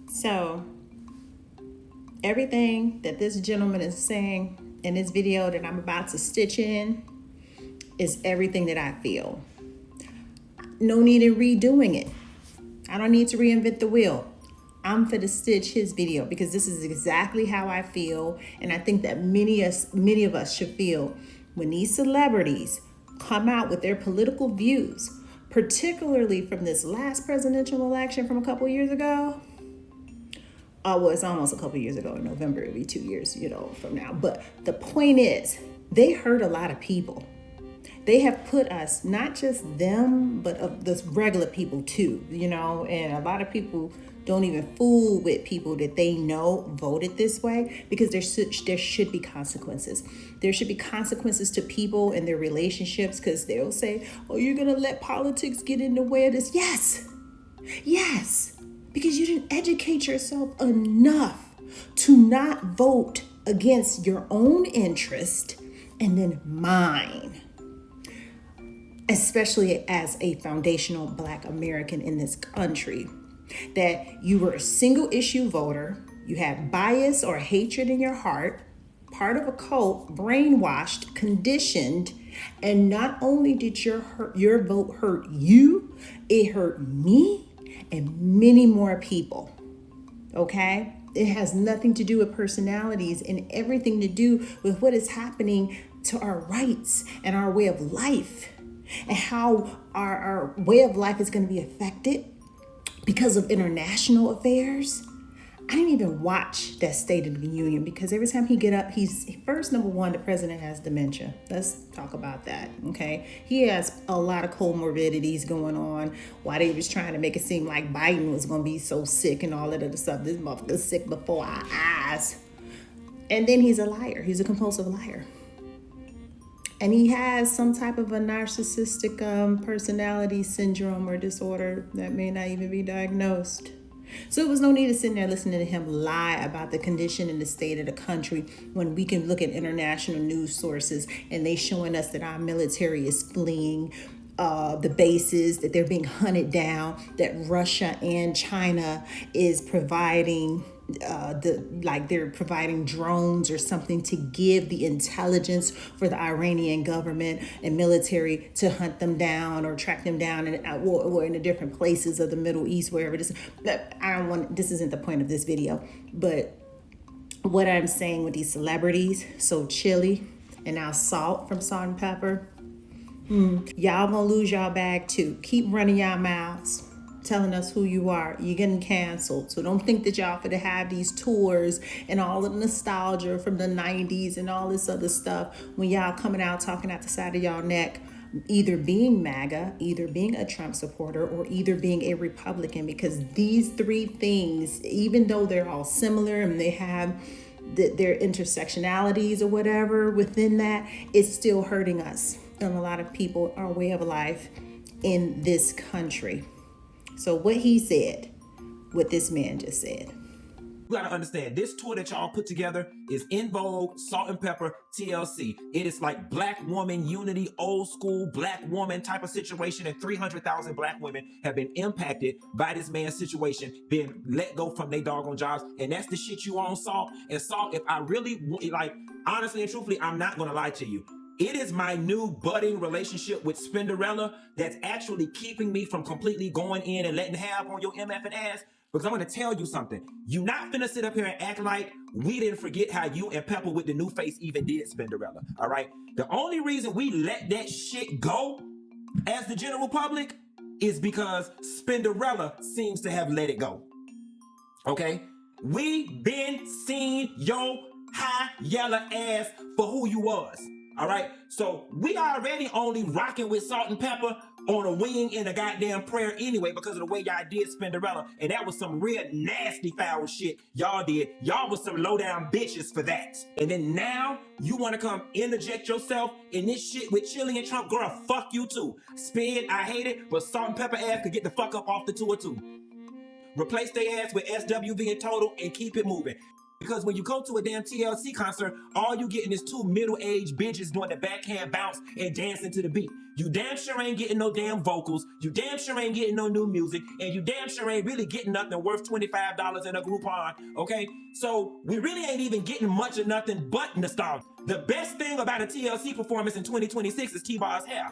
So everything that this gentleman is saying in this video that I'm about to stitch in is everything that I feel. No need in redoing it. I don't need to reinvent the wheel. I'm for to stitch his video because this is exactly how I feel, and I think that many of us should feel when these celebrities come out with their political views, particularly from this last presidential election from a couple years ago. Well, it's almost a couple years ago. In November, it'll be 2 years, from now. But the point is, they hurt a lot of people. They have put us, not just them, but of the regular people too, and a lot of people don't even fool with people that they know voted this way, because there should be consequences. There should be consequences to people and their relationships, because they'll say, oh, you're going to let politics get in the way of this. Yes, because you didn't educate yourself enough to not vote against your own interest and then mine. Especially as a foundational Black American in this country, that you were a single issue voter, you had bias or hatred in your heart, part of a cult, brainwashed, conditioned, and not only did your vote hurt you, it hurt me and many more people, okay? It has nothing to do with personalities and everything to do with what is happening to our rights and our way of life, and how our way of life is going to be affected because of international affairs. I didn't even watch that State of the Union because every time he get up, he's first, number one, the president has dementia. Let's talk about that, okay? He has a lot of comorbidities going on. Why they was trying to make it seem like Biden was going to be so sick and all that other stuff. This motherfucker's sick before our eyes. And then he's a liar. He's a compulsive liar. And he has some type of a narcissistic personality syndrome or disorder that may not even be diagnosed. So it was no need to sit there listening to him lie about the condition and the state of the country when we can look at international news sources and they showing us that our military is fleeing the bases, that they're being hunted down, that Russia and China is providing they're providing drones or something to give the intelligence for the Iranian government and military to hunt them down or track them down or in the different places of the Middle East, wherever it is. This isn't the point of this video, but what I'm saying with these celebrities, so Chilli and now Salt from Salt and Pepper, y'all gonna lose y'all bag too. Keep running y'all mouths, telling us who you are. You're getting canceled. So don't think that y'all finna have these tours and all of the nostalgia from the 90s and all this other stuff when y'all coming out talking out the side of y'all neck, either being MAGA, either being a Trump supporter, or either being a Republican, because these three things, even though they're all similar and they have their intersectionalities or whatever within that, it's still hurting us and a lot of people, our way of life in this country. So what he said, what this man just said. You gotta understand, this tour that y'all put together is EnVogue, Salt and Pepper, TLC. It is like Black woman unity, old school Black woman type of situation, and 300,000 Black women have been impacted by this man's situation, being let go from their doggone jobs, and that's the shit you on, Salt. And Salt, if I really, honestly and truthfully, I'm not gonna lie to you. It is my new budding relationship with Spinderella that's actually keeping me from completely going in and letting have on your MF and ass. Because I'm going to tell you something. You not finna sit up here and act like we didn't forget how you and Pepper with the new face even did Spinderella. All right? The only reason we let that shit go as the general public is because Spinderella seems to have let it go. Okay? We been seeing your high yellow ass for who you was. All right, so we already only rocking with Salt and Pepper on a wing in a goddamn prayer anyway because of the way y'all did Spinderella, and that was some real nasty foul shit y'all did. Y'all was some low down bitches for that. And then now you want to come interject yourself in this shit with Chilli and Trump. Girl, fuck you too. Spin, I hate it, but Salt and Pepper ass could get the fuck up off the tour too. Replace their ass with SWV and Total and keep it moving. Because when you go to a damn TLC concert, all you getting is two middle-aged bitches doing the backhand bounce and dancing to the beat. You damn sure ain't getting no damn vocals. You damn sure ain't getting no new music. And you damn sure ain't really getting nothing worth $25 in a Groupon, okay? So we really ain't even getting much of nothing but nostalgia. The best thing about a TLC performance in 2026 is T-Bar's hair.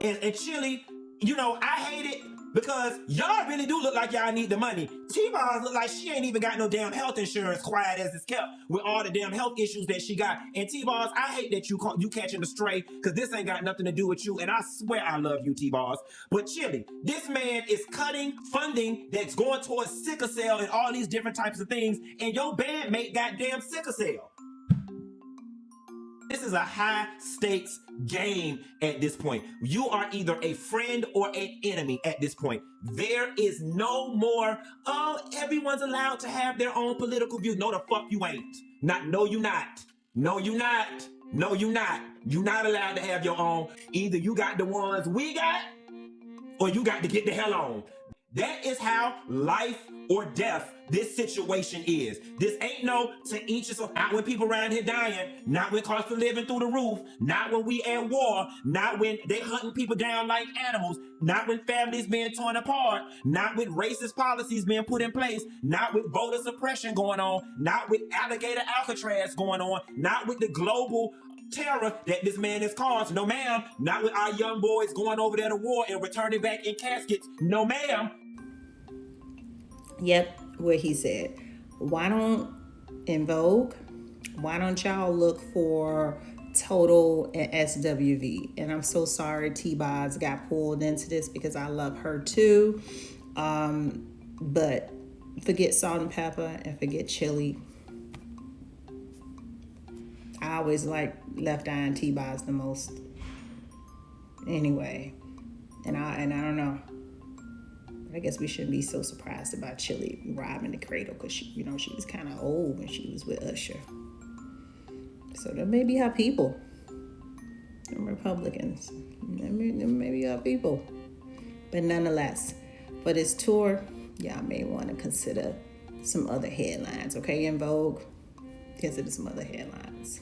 And Chilli, you know, I hate it because y'all really do look like y'all need the money. T-Boz look like she ain't even got no damn health insurance, quiet as it's kept, with all the damn health issues that she got. And T-Boz, I hate that you catching the stray, because this ain't got nothing to do with you, and I swear I love you, T-Boz. But Chilli, this man is cutting funding that's going towards sickle cell and all these different types of things, and your bandmate got damn sickle cell. This is a high stakes game at this point. You are either a friend or an enemy at this point. There is no more, oh, everyone's allowed to have their own political view. No, the fuck you ain't. No, you not. No, you not. No, you not. You not allowed to have your own. Either you got the ones we got, or you got to get the hell on. That is how life or death this situation is. This ain't no to each his own. Not when people around here dying, not when cost of living through the roof, not when we at war, not when they hunting people down like animals, not when families being torn apart, not with racist policies being put in place, not with voter suppression going on, not with alligator Alcatraz going on, not with the global terror that this man has caused. No ma'am. Not with our young boys going over there to war and returning back in caskets. No ma'am. Yep, what he said. Why don't EnVogue? Why don't y'all look for Total and SWV? And I'm so sorry T-Boz got pulled into this because I love her too. But forget Salt and Pepper and forget Chilli. I always like Left Eye and T-Boz the most. Anyway, and I don't know. I guess we shouldn't be so surprised about Chilli robbing the cradle because she was kind of old when she was with Usher. So that may be her people. Them Republicans. Them may be our people. But nonetheless, for this tour, y'all may want to consider some other headlines, okay? EnVogue, consider some other headlines.